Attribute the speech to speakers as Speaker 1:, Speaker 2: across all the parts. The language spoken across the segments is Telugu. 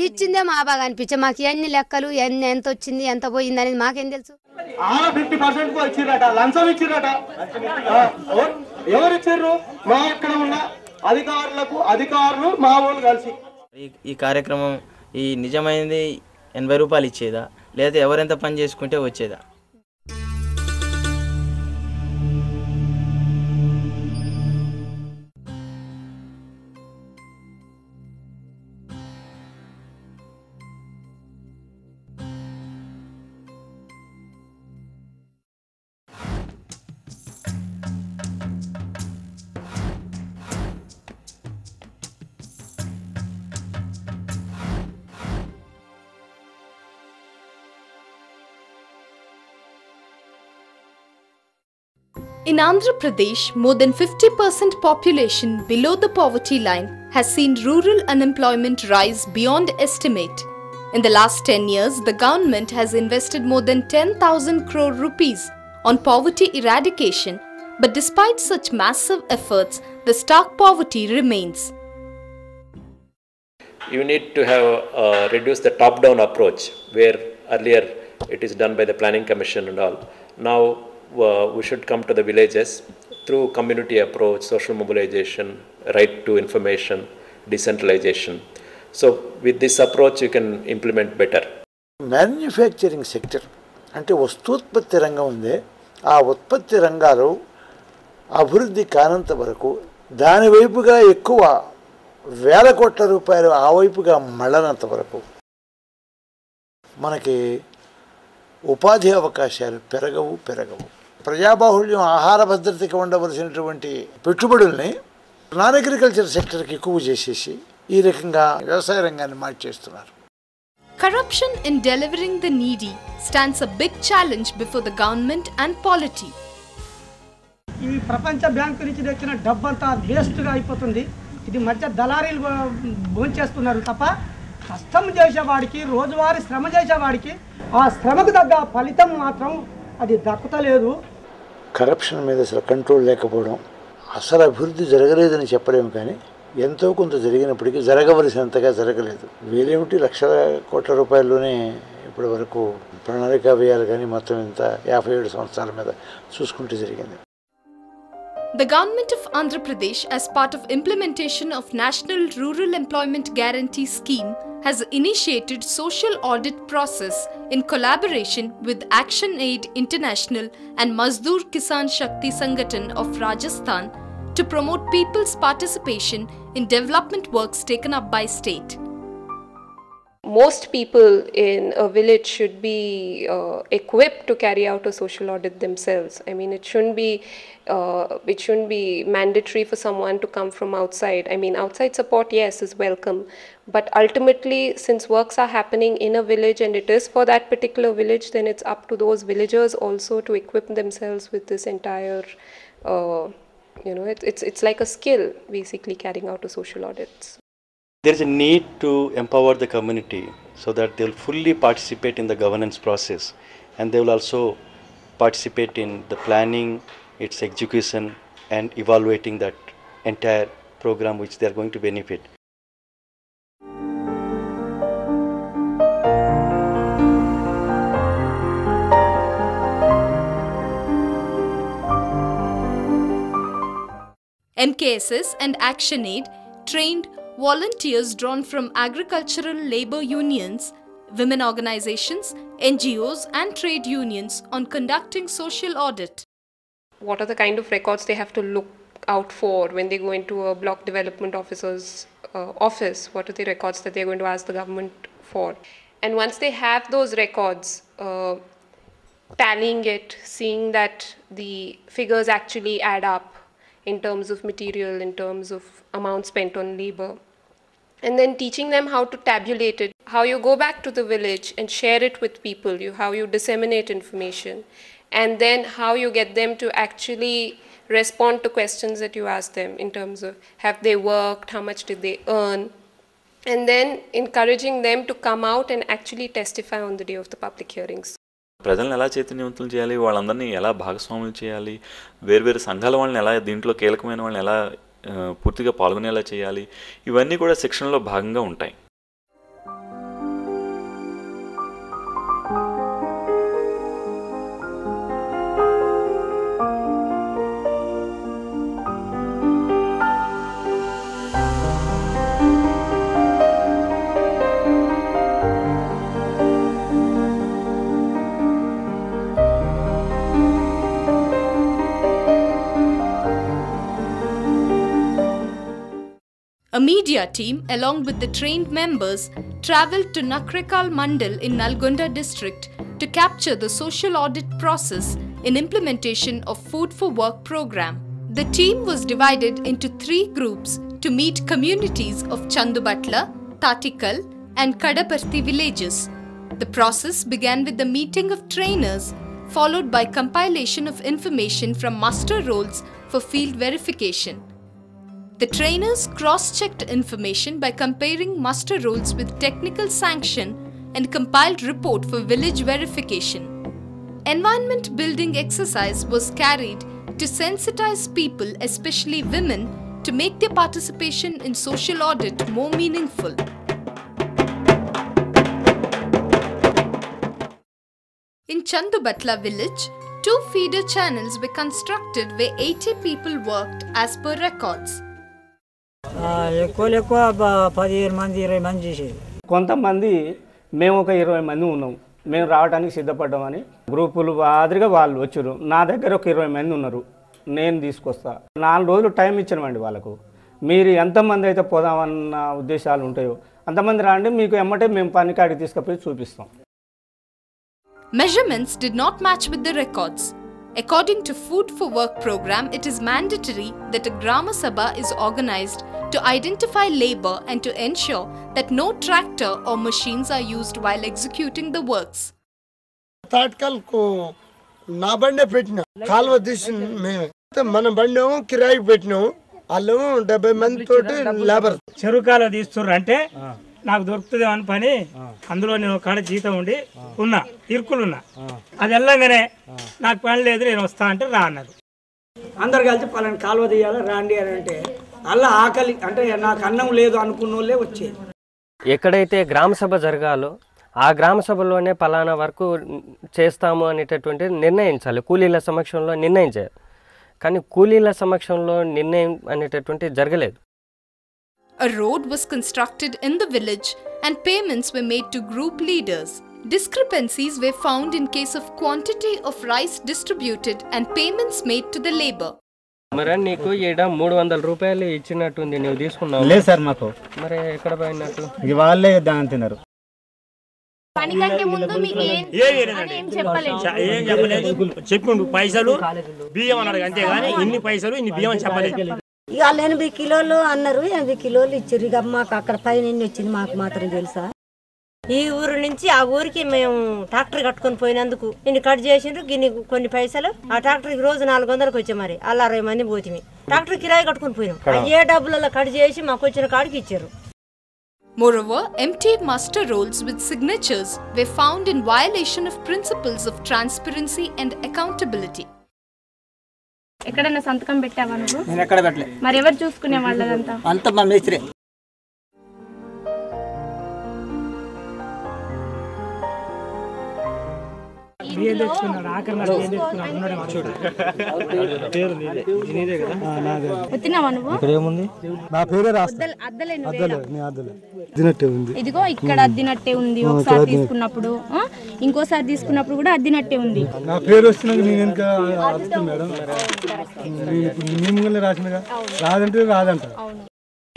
Speaker 1: ఇచ్చిందే మా బాగా అనిపించే మాకు ఎన్ని లెక్కలు ఎన్ని ఎంత వచ్చింది ఎంత పోయింది అనేది మాకేం తెలుసు
Speaker 2: 50% ఇచ్చిరట లంచం ఇచ్చిరట ఎవరు ఇచ్చారు మా ఇక్కడ ఉన్న అధికారులు మా వాళ్ళు కలిసి
Speaker 3: ఈ కార్యక్రమం ఈ నిజమైనది 80 రూపాయలు ఇచ్చేదా లేదా ఎవరెంత పని చేసుకుంటే వచ్చేదా
Speaker 4: In Andhra Pradesh, more than 50% population below the poverty line has seen rural unemployment rise beyond estimate. In the last 10 years, the government has invested more than 10,000 crore rupees on poverty eradication, but despite such massive efforts, the stark poverty remains.
Speaker 5: You need to have reduce the top-down approach, where earlier it is done by the Planning Commission and all. Now we should come to the villages through community approach, social mobilization, right to information, decentralization. So with this approach you can implement better.
Speaker 6: Manufacturing sector అంటే వస్తూత్పత్తి రంగం ఉంది ఆ ఉత్పత్తి రంగాలు అభివృద్ధి కానంత వరకు దాని వైపుగా ఎక్కువ వేల కోట్ల రూపాయలు ఆ వైపుగా మళ్ళనంత వరకు మనకి ఉపాధి అవకాశాలు పెరగవు ప్రజాబాహుళ్యం ఆహార భద్రతకి ఉండవలసినటువంటి పెట్టుబడుల్ని నాన్ అగ్రికల్చర్ సెక్టర్కి ఎక్కువ చేసేసి ఈ రకంగా వ్యవసాయ రంగాన్ని మార్చేస్తున్నారు.
Speaker 4: Corruption in delivering the needy stands a big challenge before the government and polity.
Speaker 2: ఈ ప్రపంచ బ్యాంకు నుంచి తెచ్చిన డబ్బంతా వేస్ట్గా అయిపోతుంది. ఇది మధ్య దళారీలు భోంచేస్తున్నారు తప్ప కష్టం చేసేవాడికి రోజువారీ శ్రమ చేసేవాడికి ఆ శ్రమకు తగ్గ ఫలితం మాత్రం అది దక్కుతలేదు.
Speaker 6: కరప్షన్ మీద అసలు కంట్రోల్ లేకపోవడం అసలు అభివృద్ధి జరగలేదని చెప్పలేము కానీ ఎంతో కొంత జరిగినప్పటికీ జరగవలసినంతగా జరగలేదు. వేలేమిటి లక్షల కోట్ల రూపాయల్లోనే ఇప్పటి వరకు ప్రణాళిక వ్యయాలు కానీ మొత్తం ఇంత 57 సంవత్సరాల మీద చూసుకుంటే జరిగింది.
Speaker 4: The government of Andhra Pradesh, as part of implementation of National Rural Employment Guarantee Scheme, has initiated social audit process in collaboration with Action Aid International and Mazdoor Kisan Shakti Sangathan of Rajasthan to promote people's participation in development works taken up by state.
Speaker 7: Most people in a village should be equipped to carry out a social audit themselves. I mean, it shouldn't be mandatory for someone to come from outside. I mean, outside support, yes, is welcome, but ultimately, since works are happening in a village and it is for that particular village, then it's up to those villagers also to equip themselves with this entire. It's like a skill, basically, carrying out a social audits.
Speaker 8: There is a need to empower the community so that they will fully participate in the governance process, and they will also participate in the planning, its execution, and evaluating that entire program which they are going to benefit.
Speaker 4: MKSS and Action Aid trained volunteers drawn from agricultural labor unions, women organizations, NGOs and trade unions on conducting social audit.
Speaker 7: What are the kind of records they have to look out for when they go into a block development officer's office? What are the records that they're going to ask the government for? And once they have those records, tallying it, seeing that the figures actually add up in terms of material, in terms of amount spent on labor, and then teaching them how to tabulate it, how you go back to the village and share it with people, how you disseminate information, and then how you get them to actually respond to questions that you ask them in terms of have they worked, how much did they earn, and then encouraging them to come out and actually testify on the day of the public hearings.
Speaker 9: ప్రజలను ఎలా చైతన్యవంతులు చేయాలి, వాళ్ళందరినీ ఎలా భాగస్వాములు చేయాలి, వేర్వేరు సంఘాల వాళ్ళని ఎలా దీంట్లో కీలకమైన వాళ్ళని ఎలా పూర్తిగా పాల్గొనేలా చేయాలి, ఇవన్నీ కూడా శిక్షణలో భాగంగా ఉంటాయి.
Speaker 4: A media team, along with the trained members, travelled to Nakrekal Mandal in Nalgonda district to capture the social audit process in implementation of Food for Work program. The team was divided into 3 groups to meet communities of Chandubatla, Tatikal and Kadaparthi villages. The process began with the meeting of trainers, followed by compilation of information from muster rolls for field verification. The trainers cross-checked information by comparing muster rolls with technical sanction and compiled report for village verification. Environment building exercise was carried to sensitize people, especially women, to make their participation in social audit more meaningful. In Chandubatla village, 2 feeder channels were constructed where 80 people worked as per records.
Speaker 10: ఎక్కువ 15 మంది 20 మంది చేసేది.
Speaker 2: కొంతమంది మేము ఒక 20 మంది ఉన్నాం, మేము రావడానికి సిద్ధపడ్డామని గ్రూపులు మాదిరిగా వాళ్ళు వచ్చారు. నా దగ్గర ఒక 20 మంది ఉన్నారు, నేను తీసుకొస్తా. 4 రోజులు టైం ఇచ్చామండి వాళ్ళకు. మీరు ఎంతమంది అయితే పోదామన్న ఉద్దేశాలు ఉంటాయో అంతమంది రాండి, మీకు ఎమ్మటే మేము పనికాడికి తీసుకుపోయి చూపిస్తాం.
Speaker 4: Measurements did not match with the records. According to Food for Work program, it is mandatory that a Grama Sabha is organized to identify labor and to ensure that no tractor or machines are used while executing the works.
Speaker 11: తాట్కల్ కు నా బండే పెట్టిన కాలువ తీసి మేమే మన బండేమో కిరాయికి పెట్టినాము. వాళ్ళు 70 మంది తోటి లేబర్
Speaker 10: చెరుకాలో తీస్తుర్రు అంటే నాకు దొరుకుతుంది అని పని. అందులో నేను కాడ జీతం ఉండి ఉన్నా, ఇరుకులున్నా. అది వెళ్ళంగానే నాకు పని లేదు, నేను వస్తా అంటే రా అన్నారు. అందరు కలిసి పలానా కాలువ తీయాలి రాండి అని అంటే అలా ఆకలి అంటే నాకు అన్నం లేదు అనుకున్న వాళ్ళే వచ్చేది.
Speaker 12: ఎక్కడైతే గ్రామసభ జరగాలో ఆ గ్రామసభలోనే పలానా వరకు చేస్తాము అనేటటువంటి నిర్ణయించాలి, కూలీల సమక్షంలో నిర్ణయించారు. కానీ కూలీల సమక్షంలో నిర్ణయం అనేటటువంటి జరగలేదు.
Speaker 4: A road was constructed in the village and payments were made to group leaders. Discrepancies were found in case of quantity of rice distributed and payments made to the labor.
Speaker 12: మరి నీకు ఈడ 300 రూపాయలు ఇచ్చినట్టుంది, నువ్వు తీసుకున్నావు?
Speaker 10: లేదు సార్, మాకు
Speaker 12: మరి ఎక్కడ పోయినట్టు?
Speaker 10: వాళ్ళే దాని తిన్నారు. చెప్పిండు పైసలు బియ్యం అన్నాడు, అంతేగాని ఇన్ని పైసలు ఇన్ని బియ్యం అని చెప్పలేదు.
Speaker 13: ఇక 80 కిలోలు అన్నారు, 80 కిలోలు ఇచ్చారు. ఇక మాకు అక్కడ పైన ఎన్ని వచ్చింది మాకు మాత్రం తెలుసా. ఈ ఊరు నుంచి ఆ ఊరికి మేము ట్రాక్టర్ కట్టుకొని పోయినందుకు ఇన్ని కట్ చేసిండ్రు, గిన్ని కొన్ని పైసలు. ఆ ట్రాక్టర్కి రోజు 400కి వచ్చాం. మరి అలా 60 మంది పోతుంది. ట్రాక్టర్ కిరాయి కట్టుకొని పోయినాం. ఏ డబ్బులలో కట్ చేసి మాకు వచ్చిన కాడికి ఇచ్చారు.
Speaker 4: Moreover, empty muster rolls with signatures were found in violation of principles of transparency and accountability.
Speaker 14: ఎక్కడన్నా సంతకం పెట్టావా నువ్వు?
Speaker 10: నేను ఎక్కడ పెట్టలే.
Speaker 14: మరి ఎవరు చూసుకునే వాళ్ళదంతా?
Speaker 10: అంత మా మేస్త్రి.
Speaker 14: ఇదిగో ఇక్కడ అద్దినట్టే ఉంది. ఒకసారి తీసుకున్నప్పుడు ఇంకోసారి తీసుకున్నప్పుడు కూడా అద్దినట్టే ఉంది.
Speaker 11: నా పేరు వచ్చినాక నేను ఇంకా మేడం ఇప్పుడు రాసిన రాదంటే రాదంట.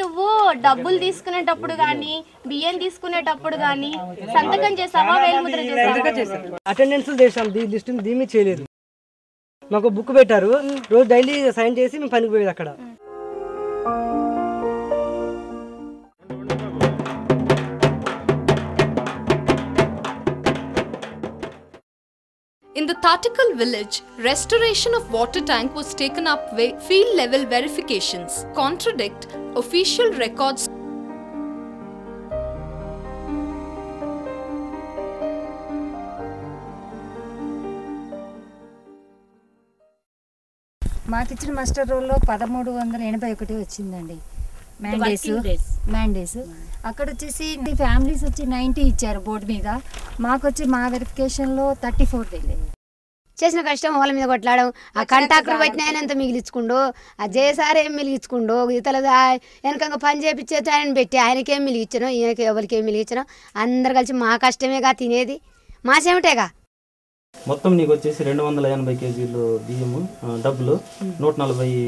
Speaker 14: నువ్వు డబ్బులు తీసుకునేటప్పుడు గానీ బియ్యం తీసుకునేటప్పుడు గానీ సంతకం చేసావా, వేలిముద్ర చేసావా?
Speaker 10: అటెండెన్స్ చేసాం, లిస్ట్ దీన్ని చేయలేదు. మాకు బుక్ పెట్టారు, రోజు డైలీ సైన్ చేసి మేము పనికి పోయేది అక్కడ.
Speaker 4: In the Tatikal village, restoration of water tank was taken up where field level verifications contradict official records.
Speaker 13: మాకిచ్చిన మాస్టర్ రోల్లో 1381 వచ్చిందండి. మ్యాండేస్ అక్కడ వచ్చేసి ఫ్యామిలీస్ వచ్చి 90 ఇచ్చారు బోర్డు మీద. మాకు వచ్చి మా వెరిఫికేషన్లో 34 తెలియదు.
Speaker 1: చేసిన కష్టం వాళ్ళ మీద కొట్లాడడం. ఆ కంటాక్టర్ వచ్చిన ఆయన అంత మిగిలించుకుండు, ఆ జేసార్ ఏం మిగిలించుకుండు, ఇతల వెనకంగా పని చేపించే ఆయన పెట్టి ఆయనకేం మిలిగించను, ఈయనకి ఎవరికి ఏం మిలిగించను. అందరు కలిసి మా కష్టమేగా తినేది, మా చెమటేగా.
Speaker 15: మొత్తం నీకు వచ్చేసి 280 కేజీలు బియ్యము, డబ్బులు 140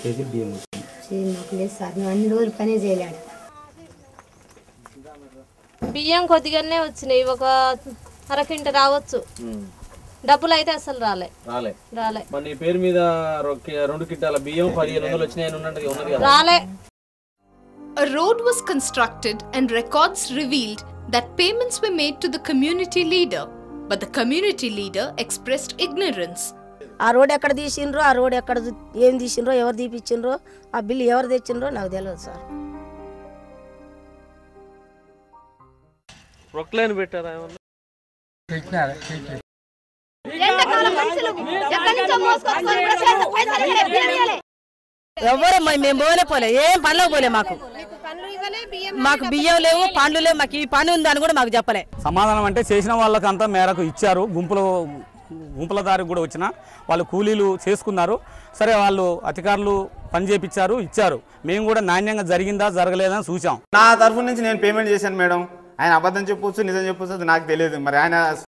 Speaker 15: కేజీలు బియ్యం.
Speaker 1: మాకు లేదు సార్, మేము అన్ని రోజులు పనే చేయలేడు.
Speaker 16: బియ్యం కొద్దిగానే వచ్చినాయి, ఒక అరకింట రావచ్చు. డబ్బులు అయితే అసలు రాలే.
Speaker 17: మరి నీ పేరు మీద 2 క్వింటాల బియ్యం 1500 వచ్చినాయని ఉన్నది కదా.
Speaker 16: రాలే.
Speaker 4: A road was constructed and records revealed that payments were made to the community leader, but the community leader expressed ignorance.
Speaker 13: ఆ రోడ్ ఎక్కడ తీసిండ్రో, ఆ రోడ్ ఎక్కడ ఏం తీసిండ్రో, ఎవరు తీపిచ్చిండ్రో, ఆ బిల్లు ఎవరు తెచ్చిండ్రో నాకు తెలియదు సార్.
Speaker 17: ప్రొక్లైన్ పెట్టారా ఏమన్నా?
Speaker 18: ఎవరు మేము పోలే ఏం పనులకు పోలే. మాకు బియ్యం లేవు, పండ్లు లేవు. మాకు ఈ పని ఉందని కూడా మాకు చెప్పలే.
Speaker 19: సమాధానం అంటే చేసిన వాళ్ళకి అంతా మేరకు ఇచ్చారు. గుంపుల దారికి కూడా వచ్చిన వాళ్ళు కూలీలు చేసుకున్నారు. సరే, వాళ్ళు అధికారులు పని చేపించారు, ఇచ్చారు. మేము కూడా నాణ్యంగా జరిగిందా జరగలేదా అని చూసాం.
Speaker 20: నా తరఫు నుంచి నేను పేమెంట్ చేశాను మేడం. ఆయన అబద్ధం చెప్పొచ్చు, నిజం చెప్పొచ్చు, నాకు తెలియదు. మరి ఆయన